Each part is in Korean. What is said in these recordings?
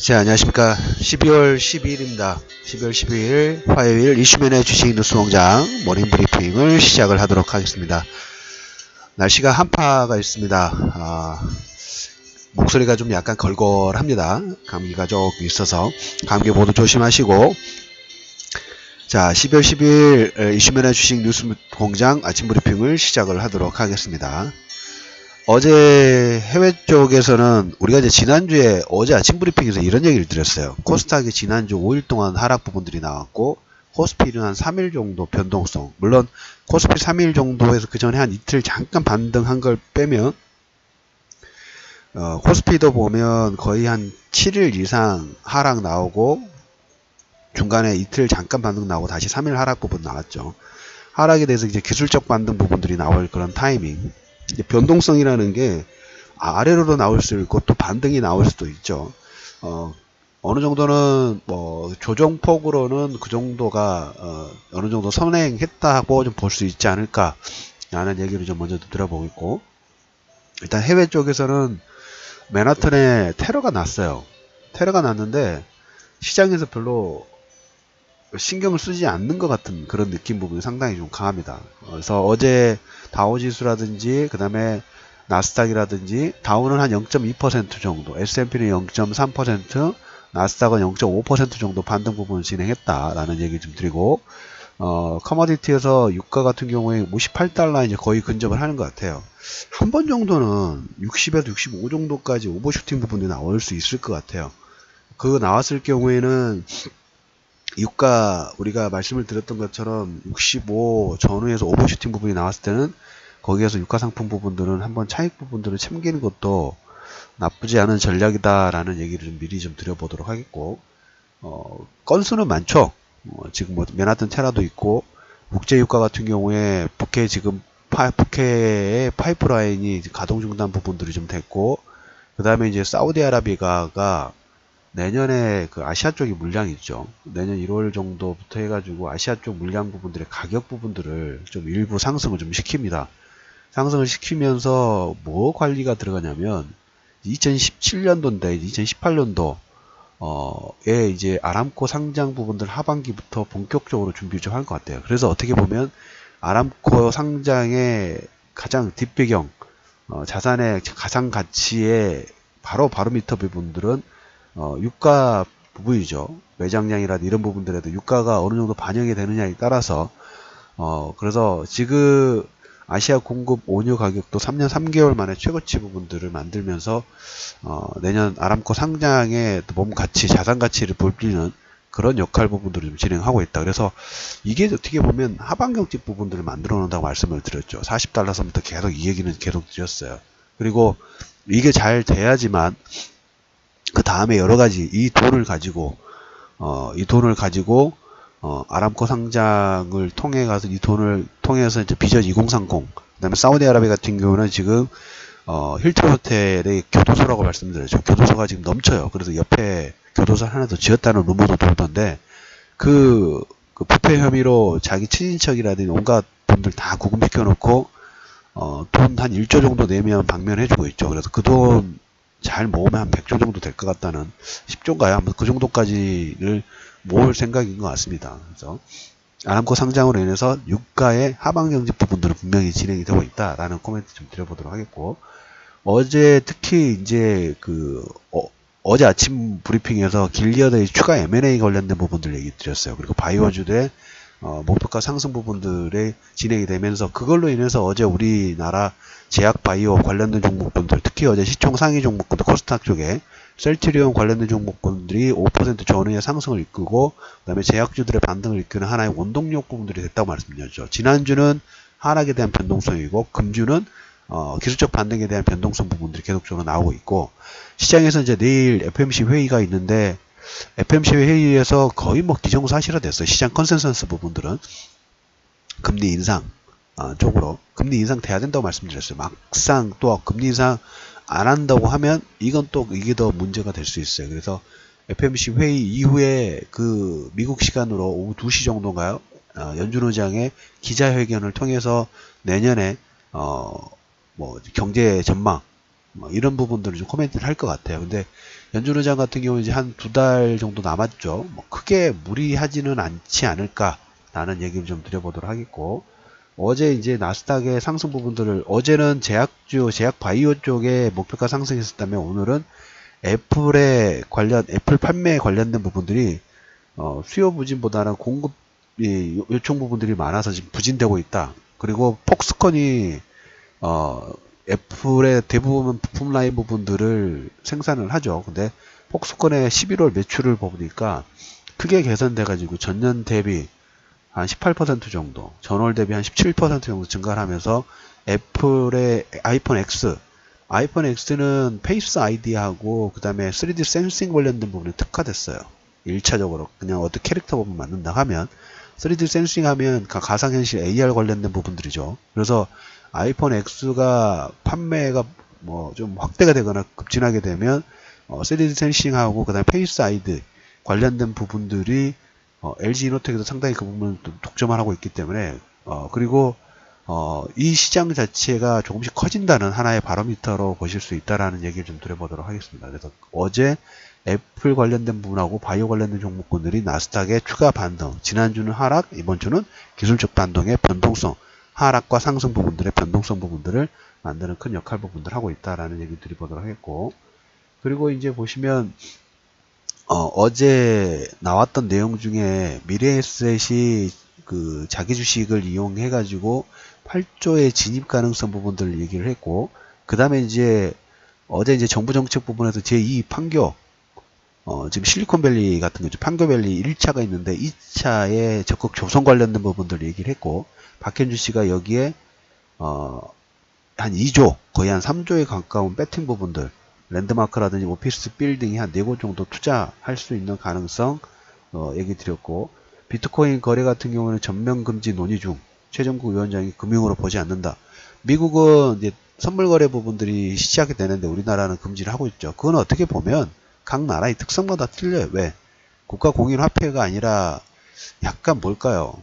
자, 안녕하십니까. 12월 12일입니다. 12월 12일 화요일 이슈맨의 주식 뉴스공장 모닝 브리핑을 시작을 하도록 하겠습니다. 날씨가 한파가 있습니다. 목소리가 좀 약간 걸걸합니다. 감기가 조금 있어서 감기 모두 조심하시고, 자, 12월 12일 이슈맨의 주식 뉴스공장 아침 브리핑을 시작을 하도록 하겠습니다. 어제 해외 쪽에서는 우리가 이제 지난주에 어제 아침 브리핑에서 이런 얘기를 드렸어요. 코스닥이 지난주 5일 동안 하락 부분들이 나왔고, 코스피는 한 3일 정도 변동성. 물론 코스피 3일 정도에서 그 전에 한 이틀 잠깐 반등한 걸 빼면 코스피도 보면 거의 한 7일 이상 하락 나오고, 중간에 이틀 잠깐 반등 나오고 다시 3일 하락 부분 나왔죠. 하락에 대해서 이제 기술적 반등 부분들이 나올 그런 타이밍. 변동성이라는 게 아래로도 나올 수 있고 또 반등이 나올 수도 있죠. 어느 정도는 뭐 조정폭으로는 그 정도가 어느 정도 선행했다고 좀 볼 수 있지 않을까 라는 얘기를 좀 먼저 들어보겠고, 일단 해외 쪽에서는 맨하튼에 테러가 났어요. 테러가 났는데 시장에서 별로 신경을 쓰지 않는 것 같은 그런 느낌 부분이 상당히 좀 강합니다. 그래서 어제 다우지수라든지 그 다음에 나스닥이라든지 다우는 한 0.2% 정도, S&P는 0.3%, 나스닥은 0.5% 정도 반등 부분을 진행했다라는 얘기 좀 드리고, 커머디티에서 유가 같은 경우에 58달러 이제 거의 근접을 하는 것 같아요. 한 번 정도는 60에서 65 정도까지 오버슈팅 부분이 나올 수 있을 것 같아요. 그거 나왔을 경우에는 유가 우리가 말씀을 드렸던 것처럼 65 전후에서 오버슈팅 부분이 나왔을 때는 거기에서 유가 상품 부분들은 한번 차익 부분들을 챙기는 것도 나쁘지 않은 전략이다라는 얘기를 좀 미리 좀 드려보도록 하겠고, 건수는 많죠. 지금 뭐 맨하튼 테라도 있고, 국제 유가 같은 경우에 북해 지금 북해의 파이프라인이 가동 중단 부분들이 좀 됐고, 그 다음에 이제 사우디아라비아가 내년에 그 아시아 쪽이 물량이 있죠. 내년 1월 정도부터 해가지고 아시아 쪽 물량 부분들의 가격 부분들을 좀 일부 상승을 좀 시킵니다. 상승을 시키면서 뭐 관리가 들어가냐면 2017년도인데 2018년도에 이제 아람코 상장 부분들 하반기부터 본격적으로 준비를 좀 할 것 같아요. 그래서 어떻게 보면 아람코 상장의 가장 뒷배경, 자산의 가상 가치의 바로 바로미터 부분들은 유가 부분이죠. 매장량이라든 이런 부분들에도 유가가 어느 정도 반영이 되느냐에 따라서 그래서 지금 아시아 공급 원유 가격도 3년 3개월 만에 최고치 부분들을 만들면서 내년 아람코 상장의 몸 가치, 자산 가치를 불리는 그런 역할 부분들을 좀 진행하고 있다. 그래서 이게 어떻게 보면 하방 경직 부분들을 만들어 놓는다고 말씀을 드렸죠. 40달러 선부터 계속 이 얘기는 계속 드렸어요. 그리고 이게 잘 돼야지만 그 다음에 여러가지 이 돈을 가지고 아람코 상장을 통해 가서 이 돈을 통해서 이제 비전 2030, 그 다음에 사우디아라비아 같은 경우는 지금 힐튼 호텔의 교도소라고 말씀드렸죠. 교도소가 지금 넘쳐요. 그래서 옆에 교도소 하나 더 지었다는 루머도 돌던데, 그 부패 혐의로 자기 친인척이라든지 온갖 분들 다 구금시켜 놓고 돈 한 1조 정도 내면 방면해주고 있죠. 그래서 그 돈 잘 모으면 한 100조 정도 될 것 같다는, 10조인가요? 아무튼 그 정도까지를 모을 생각인 것 같습니다. 그래서 아람코 상장으로 인해서 유가의 하방 경직 부분들은 분명히 진행이 되고 있다라는 코멘트 좀 드려보도록 하겠고, 어제 특히 이제 어제 아침 브리핑에서 길리어드의 추가 M&A 관련된 부분들 얘기 드렸어요. 그리고 바이오주들의 목표가 상승 부분들이 진행이 되면서 그걸로 인해서 어제 우리나라 제약 바이오 관련된 종목군들, 특히 어제 시총 상위 종목군들 코스닥 쪽에 셀트리온 관련된 종목군들이 5% 전후의 상승을 이끌고, 그 다음에 제약주들의 반등을 이끄는 하나의 원동력 부분들이 됐다고 말씀드렸죠. 지난주는 하락에 대한 변동성이고, 금주는 기술적 반등에 대한 변동성 부분들이 계속적으로 나오고 있고, 시장에서 이제 내일 FMC 회의가 있는데, FMC 회의에서 거의 뭐 기정사실화 됐어요. 시장 컨센서스 부분들은 금리 인상 쪽으로 금리 인상 돼야 된다고 말씀드렸어요. 막상 또 금리 인상 안 한다고 하면 이건 또 이게 더 문제가 될 수 있어요. 그래서 FMC 회의 이후에 그 미국 시간으로 오후 2시 정도인가요? 연준 의장의 기자회견을 통해서 내년에 뭐 경제 전망, 뭐 이런 부분들을 좀 코멘트를 할 것 같아요. 근데 연준의장 같은 경우는 이제 한 2달 정도 남았죠. 뭐 크게 무리하지는 않지 않을까라는 얘기를 좀 드려보도록 하겠고, 어제 이제 나스닥의 상승 부분들을, 어제는 제약주, 제약 바이오 쪽에 목표가 상승했었다면 오늘은 애플에 관련, 애플 판매에 관련된 부분들이 수요 부진보다는 공급 요청 부분들이 많아서 지금 부진되고 있다. 그리고 폭스콘이 애플의 대부분 부품 라인 부분들을 생산을 하죠. 근데 폭스콘의 11월 매출을 보니까 크게 개선돼 가지고 전년 대비 한 18% 정도, 전월 대비 한 17% 정도 증가를 하면서 애플의 아이폰 X는 페이스 아이디하고 그 다음에 3D 센싱 관련된 부분이 특화됐어요. 1차적으로 그냥 어떤 캐릭터 부분 만든다 하면 3D 센싱 하면 가상현실 AR 관련된 부분들이죠. 그래서 아이폰 X가 판매가 뭐 좀 확대가 되거나 급진하게 되면 3D 센싱하고 그 다음에 페이스 아이디 관련된 부분들이 LG 이노텍에서 상당히 그 부분을 독점을 하고 있기 때문에 그리고 이 시장 자체가 조금씩 커진다는 하나의 바로미터로 보실 수 있다라는 얘기를 좀 드려보도록 하겠습니다. 그래서 어제 애플 관련된 부분하고 바이오 관련된 종목군들이 나스닥의 추가 반등, 지난주는 하락, 이번 주는 기술적 반등의 변동성, 하락과 상승 부분들의 변동성 부분들을 만드는 큰 역할 부분들 하고 있다라는 얘기 드려보도록 하겠고, 그리고 이제 보시면 어제 나왔던 내용 중에 미래에셋이 그 자기 주식을 이용해 가지고 8조의 진입 가능성 부분들을 얘기를 했고, 그 다음에 이제 어제 이제 정부 정책 부분에서 제2 판교 지금 실리콘밸리 같은 거죠. 판교밸리 1차가 있는데 2차에 적극 조성 관련된 부분들을 얘기를 했고, 박현주 씨가 여기에 한 2조 거의 한 3조에 가까운 배팅 부분들, 랜드마크라든지 오피스 빌딩이 한 4곳 정도 투자할 수 있는 가능성 얘기 드렸고, 비트코인 거래 같은 경우는 전면 금지 논의 중, 최정국 위원장이 금융으로 보지 않는다. 미국은 이제 선물 거래 부분들이 시작이 되는데 우리나라는 금지를 하고 있죠. 그건 어떻게 보면 각 나라의 특성마다 틀려요. 왜? 국가 공인 화폐가 아니라 약간 뭘까요?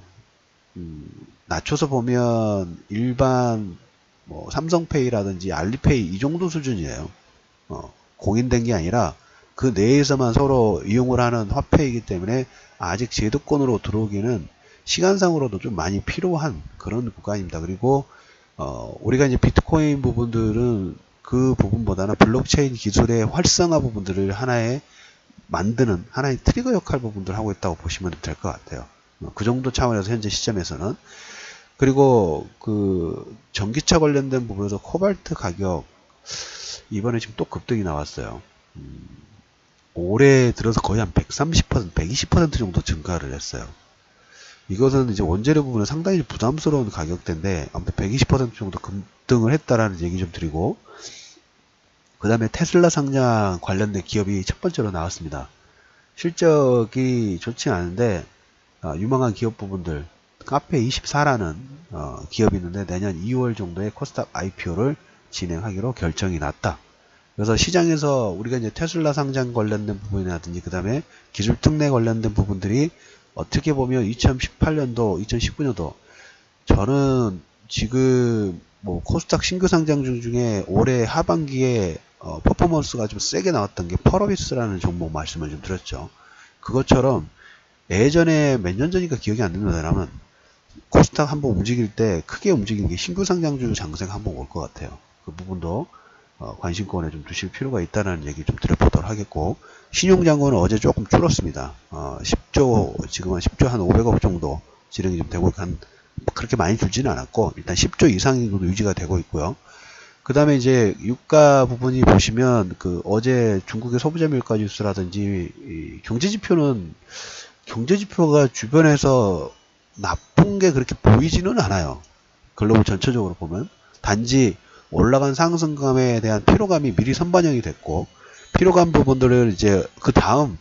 낮춰서 보면 일반 뭐 삼성페이라든지 알리페이 이 정도 수준이에요. 공인된 게 아니라 그 내에서만 서로 이용을 하는 화폐이기 때문에 아직 제도권으로 들어오기는 시간상으로도 좀 많이 필요한 그런 구간입니다. 그리고 우리가 이제 비트코인 부분들은 그 부분보다는 블록체인 기술의 활성화 부분들을 하나의 만드는 하나의 트리거 역할 부분들을 하고 있다고 보시면 될 것 같아요. 그 정도 차원에서 현재 시점에서는. 그리고 그 전기차 관련된 부분에서 코발트 가격 이번에 지금 또 급등이 나왔어요. 올해 들어서 거의 한 130%, 120% 정도 증가를 했어요. 이것은 이제 원재료 부분은 상당히 부담스러운 가격대인데 아무튼 120% 정도 급등을 했다라는 얘기 좀 드리고, 그 다음에 테슬라 상장 관련된 기업이 첫 번째로 나왔습니다. 실적이 좋지 않은데 유망한 기업 부분들, 카페24라는 기업이 있는데 내년 2월 정도에 코스닥 IPO를 진행하기로 결정이 났다. 그래서 시장에서 우리가 이제 테슬라 상장 관련된 부분이라든지 그 다음에 기술 특례 관련된 부분들이 어떻게 보면 2018년도, 2019년도 저는 지금 뭐 코스닥 신규 상장 중에 올해 하반기에 퍼포먼스가 좀 세게 나왔던 게 펄어비스라는 종목 말씀을 좀 드렸죠. 그것처럼 예전에 몇 년 전인가 기억이 안 납니다만 코스닥 한번 움직일 때 크게 움직이는 게 신규 상장주 장세가 한번 올 것 같아요. 그 부분도 관심권에 좀 두실 필요가 있다는 얘기 좀 드려보도록 하겠고, 신용잔고는 어제 조금 줄었습니다. 10조, 지금 은 10조 한 500억 정도 진행이 좀 되고, 그렇게 많이 줄지는 않았고, 일단 10조 이상으로 유지가 되고 있고요. 그 다음에 이제 유가 부분이 보시면, 어제 중국의 소비자 물가 지수라든지, 경제지표가 주변에서 나쁜 게 그렇게 보이지는 않아요. 글로벌 전체적으로 보면. 단지 올라간 상승감에 대한 피로감이 미리 선반영이 됐고, 피로감 부분들을 이제 그 다음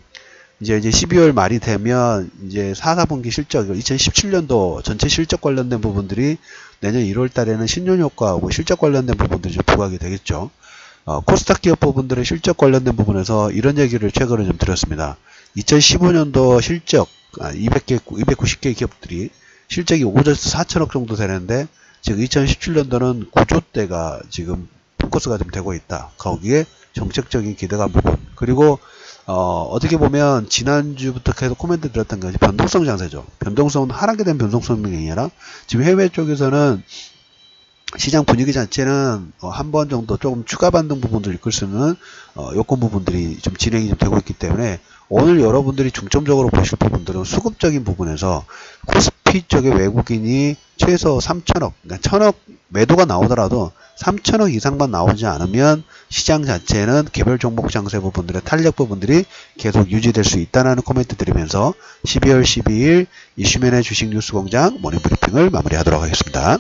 이제 12월 말이 되면 이제 4, 4분기 실적, 2017년도 전체 실적 관련된 부분들이 내년 1월 달에는 신년효과하고 실적 관련된 부분들이 좀 부각이 되겠죠. 코스닥 기업 부분들의 실적 관련된 부분에서 이런 얘기를 최근에 좀 드렸습니다. 2015년도 실적 290개 기업들이 실적이 5조 4천억 정도 되는데 지금 2017년도는 9조대가 지금 포커스가 좀 되고 있다. 거기에 정책적인 기대감 부분. 그리고 어떻게 보면 지난주부터 계속 코멘트 드렸던 것이 변동성 장세죠. 변동성은 하락에 대한 변동성이 아니라 지금 해외 쪽에서는 시장 분위기 자체는 한 번 정도 조금 추가 반등 부분도 이끌 수 있는 요건 부분들이 좀 진행이 좀 되고 있기 때문에 오늘 여러분들이 중점적으로 보실 부분들은 수급적인 부분에서 코스피 쪽에 외국인이 최소 3천억, 그러니까 1천억 매도가 나오더라도 3천억 이상만 나오지 않으면 시장 자체는 개별 종목 장세 부분들의 탄력 부분들이 계속 유지될 수 있다는 코멘트 드리면서 12월 12일 이슈맨의 주식 뉴스 공장 모닝 브리핑을 마무리하도록 하겠습니다.